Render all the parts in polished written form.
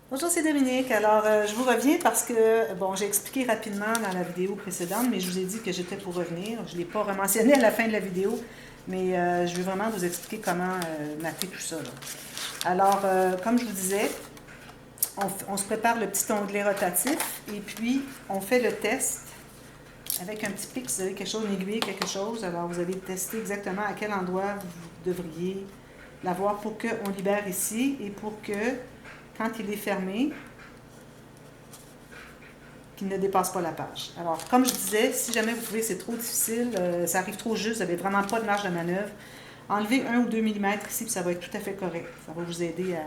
Bonjour, c'est Dominique. Alors, je vous reviens parce que, bon, j'ai expliqué rapidement dans la vidéo précédente, mais je vous ai dit que j'étais pour revenir. Je ne l'ai pas rementionné à la fin de la vidéo, mais je vais vraiment vous expliquer comment mapper tout ça, là. Alors, comme je vous disais, on se prépare le petit onglet rotatif et puis on fait le test avec un petit pic. Si vous avez quelque chose, une aiguille, quelque chose, alors vous allez tester exactement à quel endroit vous devriez l'avoir pour qu'on libère ici et pour que, quand il est fermé, qu'il ne dépasse pas la page. Alors, comme je disais, si jamais vous trouvez que c'est trop difficile, ça arrive trop juste, vous n'avez vraiment pas de marge de manœuvre, enlevez 1 ou 2 mm ici, puis ça va être tout à fait correct. Ça va vous aider à...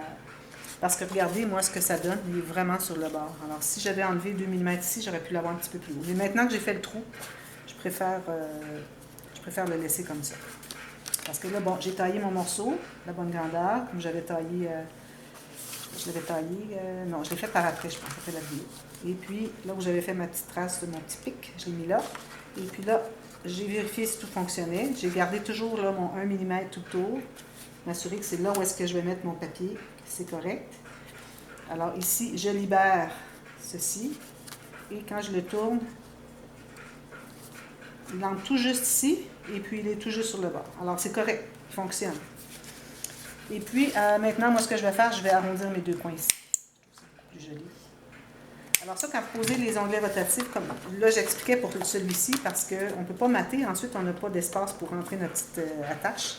Parce que regardez, moi, ce que ça donne, il est vraiment sur le bord. Alors, si j'avais enlevé 2 mm ici, j'aurais pu l'avoir un petit peu plus haut. Mais maintenant que j'ai fait le trou, je préfère le laisser comme ça. Parce que là, bon, j'ai taillé mon morceau, la bonne grandeur, comme j'avais taillé... je l'avais taillé... non, je l'ai fait par après, je pense, après la vidéo. Et puis, là où j'avais fait ma petite trace de mon petit pic, je l'ai mis là. Et puis là, j'ai vérifié si tout fonctionnait. J'ai gardé toujours là, mon 1 mm tout autour. M'assurer que c'est là où est-ce que je vais mettre mon papier. C'est correct. Alors ici, je libère ceci. Et quand je le tourne, il entre tout juste ici. Et puis, il est tout juste sur le bord. Alors, c'est correct. Il fonctionne. Et puis, maintenant, moi, ce que je vais faire, je vais arrondir mes deux coins ici. C'est plus joli. Alors ça, quand vous posez les onglets rotatifs, comme là j'expliquais pour celui-ci, parce qu'on ne peut pas mater, ensuite on n'a pas d'espace pour rentrer notre petite attache.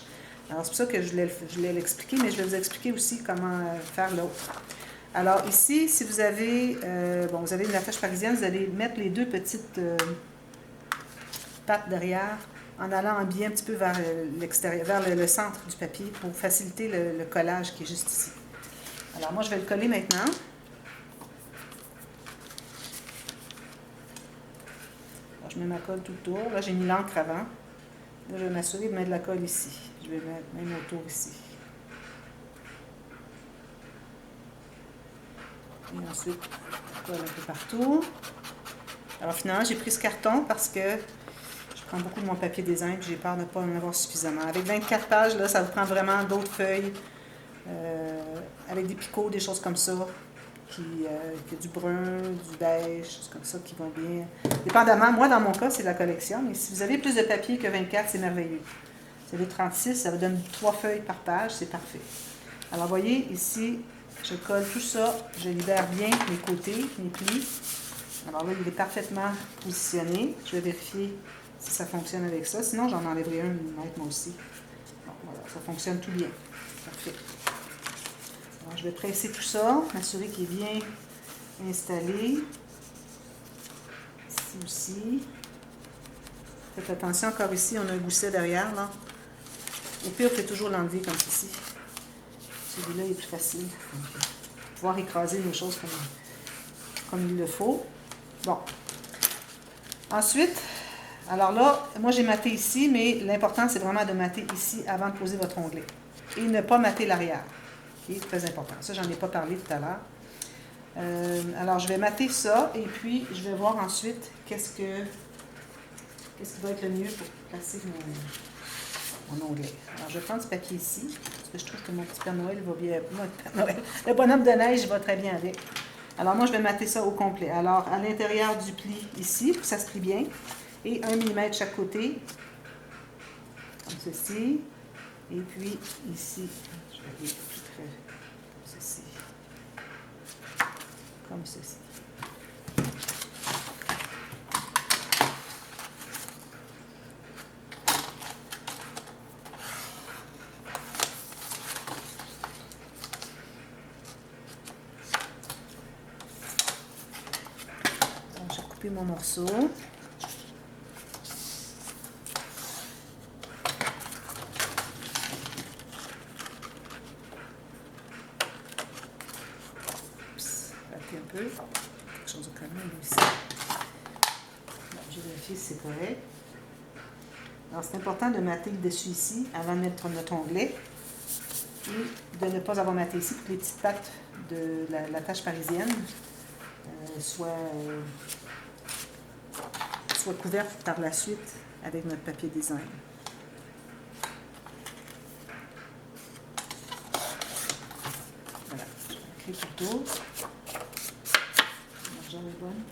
Alors c'est pour ça que je voulais l'expliquer, mais je vais vous expliquer aussi comment faire l'autre. Alors ici, si vous avez, vous avez une attache parisienne, vous allez mettre les deux petites pattes derrière en allant en biais un petit peu vers l'extérieur, vers le centre du papier pour faciliter le collage qui est juste ici. Alors moi je vais le coller maintenant. Je mets ma colle tout autour. Là, j'ai mis l'encre avant. Là, je vais m'assurer de mettre de la colle ici. Je vais mettre même autour ici. Et ensuite, colle un peu partout. Alors, finalement, j'ai pris ce carton parce que je prends beaucoup de mon papier design et j'ai peur de ne pas en avoir suffisamment. Avec 24 pages, là, ça vous prend vraiment d'autres feuilles avec des picots, des choses comme ça. Qui a du brun, du beige, choses comme ça qui vont bien. Dépendamment, moi dans mon cas, c'est la collection, mais si vous avez plus de papier que 24, c'est merveilleux. Si vous avez 36, ça vous donne 3 feuilles par page, c'est parfait. Alors, vous voyez, ici, je colle tout ça, je libère bien mes côtés, mes plis. Alors là, il est parfaitement positionné. Je vais vérifier si ça fonctionne avec ça. Sinon, j'en enlèverai 1 mm moi aussi. Bon, voilà, ça fonctionne tout bien. Parfait. Alors, je vais presser tout ça, m'assurer qu'il est bien installé. Ici aussi. Faites attention, encore ici, on a un gousset derrière, là. Au pire, vous pouvez toujours l'enlever comme ceci. Celui-là est plus facile. Donc, pouvoir écraser nos choses comme il le faut. Bon. Ensuite, alors là, moi j'ai maté ici, mais l'important, c'est vraiment de mater ici avant de poser votre onglet. Et ne pas mater l'arrière. Okay, très important. Ça, j'en ai pas parlé tout à l'heure. Alors, je vais mater ça et puis je vais voir ensuite qu'est-ce qui va être le mieux pour placer mon onglet. Alors, je vais prendre ce papier ici, parce que je trouve que mon petit Père Noël va bien... Moi, le Père Noël, le bonhomme de neige va très bien avec. Alors, moi, je vais mater ça au complet. Alors, à l'intérieur du pli ici, pour que ça se plie bien, et 1 mm de chaque côté, comme ceci. Et puis, ici, je vais aller plus près, comme ceci. Comme ceci. Donc, j'ai coupé mon morceau. Un peu, quelque chose de commun aussi. Bon, je vérifie si c'est correct. Alors, c'est important de mater le dessus ici avant de mettre notre onglet et de ne pas avoir maté ici pour que les petites pattes de la tâche parisienne soient couvertes par la suite avec notre papier design. Voilà, je vais fait tout le tour. La largeur est bonne.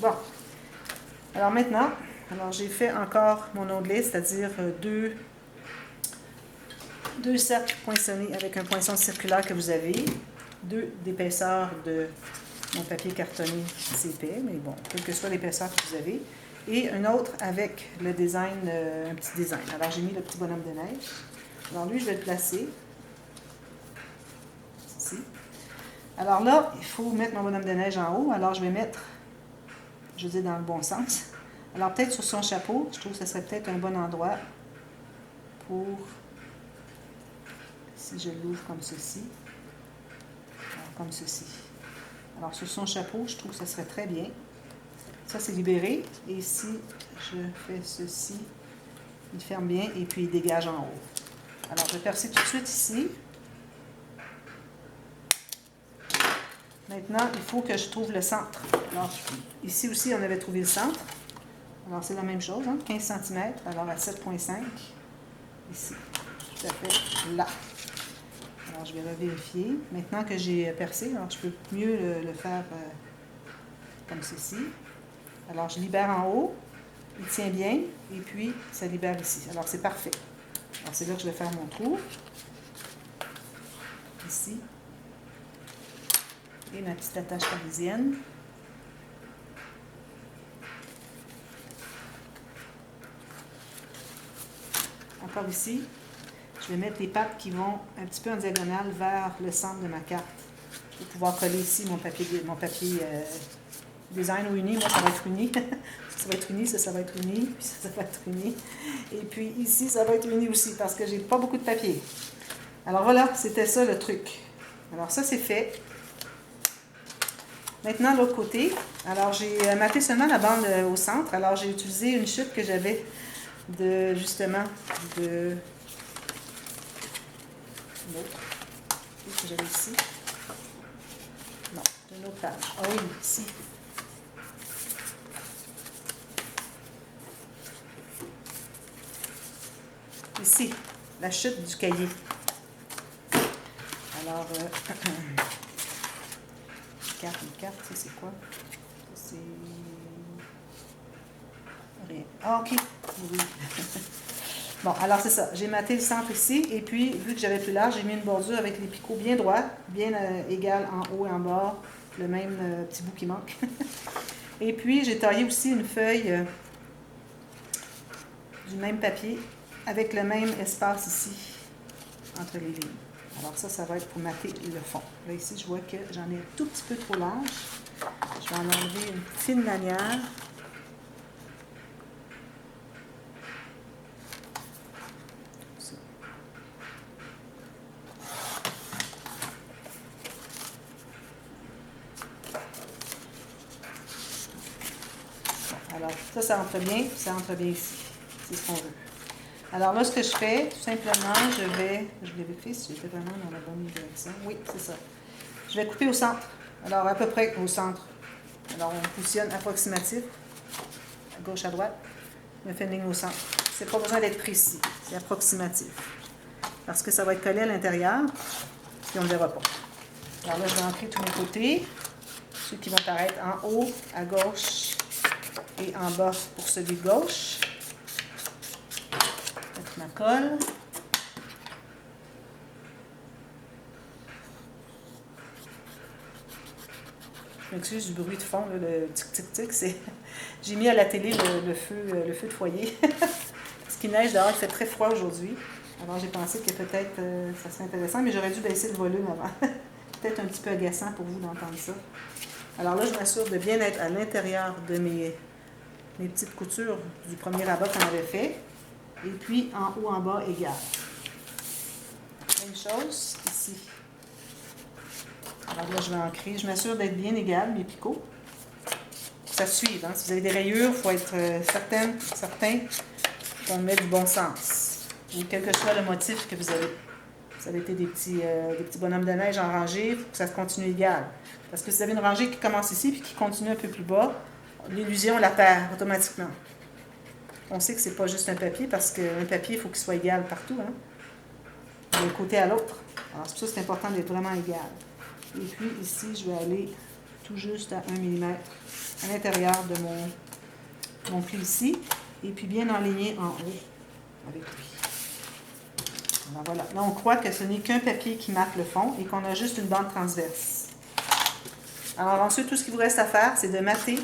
Bon, alors maintenant, j'ai fait encore mon ondelet, c'est-à-dire deux cercles poinçonnés avec un poinçon circulaire que vous avez, 2 d'épaisseur de mon papier cartonné, c'est épais, mais bon, quelle que soit l'épaisseur que vous avez, et un autre avec le design, un petit design. Alors j'ai mis le petit bonhomme de neige. Alors lui, je vais le placer ici. Alors là, il faut mettre mon bonhomme de neige en haut, alors je vais mettre, je veux dire dans le bon sens. Alors peut-être sur son chapeau, je trouve que ce serait peut-être un bon endroit pour, si je l'ouvre comme ceci, alors, comme ceci. Alors sur son chapeau, je trouve que ce serait très bien. Ça c'est libéré, et si je fais ceci, il ferme bien et puis il dégage en haut. Alors je vais percer tout de suite ici. Maintenant, il faut que je trouve le centre. Alors, ici aussi, on avait trouvé le centre. Alors, c'est la même chose, hein? 15 cm, alors à 7,5. Ici, tout à fait là. Alors, je vais revérifier. Maintenant que j'ai percé, alors je peux mieux le faire comme ceci. Alors, je libère en haut. Il tient bien. Et puis, ça libère ici. Alors, c'est parfait. Alors, c'est là que je vais faire mon trou. Ici. Et ma petite attache parisienne. Encore ici, je vais mettre les pattes qui vont un petit peu en diagonale vers le centre de ma carte. Je vais pouvoir coller ici mon papier design ou uni. Moi, ça va être uni. Ça va être uni, ça va être uni, puis ça va être uni. Et puis ici, ça va être uni aussi parce que j'ai pas beaucoup de papier. Alors voilà, c'était ça le truc. Alors ça, c'est fait. Maintenant, l'autre côté, alors j'ai maté seulement la bande au centre. Alors j'ai utilisé une chute que j'avais justement de l'autre que j'avais ici. Non, d'une autre page. Ah oui, ici. Ici, la chute du cahier. Alors, une carte, ça c'est quoi? C'est... rien. Ah, ok. Oui. Bon, alors c'est ça. J'ai maté le centre ici, et puis, vu que j'avais plus large, j'ai mis une bordure avec les picots bien droits, bien égales en haut et en bas, le même petit bout qui manque. Et puis, j'ai taillé aussi une feuille du même papier, avec le même espace ici, entre les lignes. Alors ça va être pour mater le fond. Là, ici, je vois que j'en ai un tout petit peu trop large. Je vais en enlever une fine lanière. Ça. Bon, alors, ça entre bien, ça entre bien ici. C'est ce qu'on veut. Alors là, ce que je fais, tout simplement, je vais vérifier si j'étais vraiment dans la bonne direction. Oui, c'est ça. Je vais couper au centre. Alors, à peu près au centre. Alors, on positionne approximatif, à gauche, à droite. On fait une ligne au centre. C'est pas besoin d'être précis, c'est approximatif. Parce que ça va être collé à l'intérieur, puis on ne le verra pas. Alors là, je vais ancrer tous mes côtés. Ceux qui vont apparaître en haut, à gauche, et en bas pour celui de gauche. Mettre ma colle. Je m'excuse du bruit de fond, là, le tic-tic-tic. J'ai mis à la télé le feu de foyer. Parce qu'il neige dehors, il fait très froid aujourd'hui. Alors j'ai pensé que peut-être ça serait intéressant, mais j'aurais dû baisser le volume avant. Peut-être un petit peu agaçant pour vous d'entendre ça. Alors là, je m'assure de bien être à l'intérieur de mes petites coutures du premier rabat qu'on avait fait. Et puis en haut, en bas, égal. Même chose ici. Alors là, je vais ancrer. Je m'assure d'être bien égal, mes picots. Ça suive. Hein? Si vous avez des rayures, il faut être certain qu'on met du bon sens. Et quel que soit le motif que vous avez. Ça avait été des petits bonhommes de neige en rangée, il faut que ça se continue égal. Parce que si vous avez une rangée qui commence ici et qui continue un peu plus bas, l'illusion la perd automatiquement. On sait que c'est pas juste un papier, parce qu'un papier, il faut qu'il soit égal partout, hein? D'un côté à l'autre. Alors c'est pour ça que c'est important d'être vraiment égal. Et puis ici, je vais aller tout juste à 1 mm à l'intérieur de mon pli ici. Et puis bien enligné en haut avec lui. Alors voilà. Là, on croit que ce n'est qu'un papier qui marque le fond et qu'on a juste une bande transverse. Alors ensuite, tout ce qu'il vous reste à faire, c'est de mater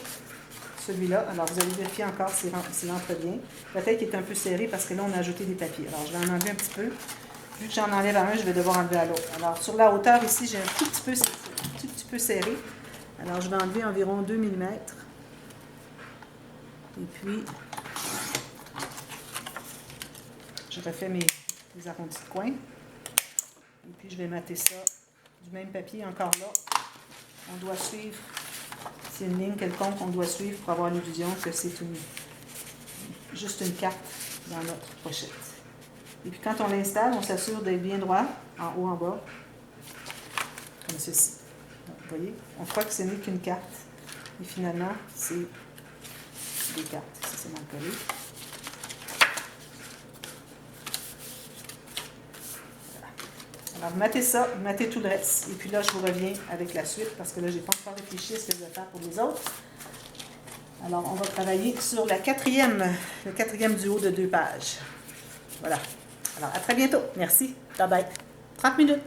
celui-là. Alors vous allez vérifier encore s'il entre bien. Peut-être qu'il est un peu serré parce que là, on a ajouté des papiers. Alors je vais en enlever un petit peu. Vu que j'en enlève à un, je vais devoir enlever à l'autre. Alors sur la hauteur ici, j'ai un tout petit peu serré. Alors je vais enlever environ 2 mm. Et puis, je refais mes arrondis de coin. Et puis je vais mater ça du même papier encore là. On doit suivre, c'est une ligne quelconque qu'on doit suivre pour avoir l'illusion que c'est juste une carte dans notre pochette. Et puis quand on l'installe, on s'assure d'être bien droit, en haut, en bas, comme ceci. Donc, vous voyez, on croit que ce n'est qu'une carte. Et finalement, c'est des cartes. Ça, c'est mal collé. Alors, matez ça, matez tout le reste. Et puis là, je vous reviens avec la suite, parce que là, je n'ai pas encore réfléchi à ce que je vais faire pour les autres. Alors, on va travailler sur le quatrième duo de 2 pages. Voilà. Alors, à très bientôt. Merci. Bye bye. 30 minutes.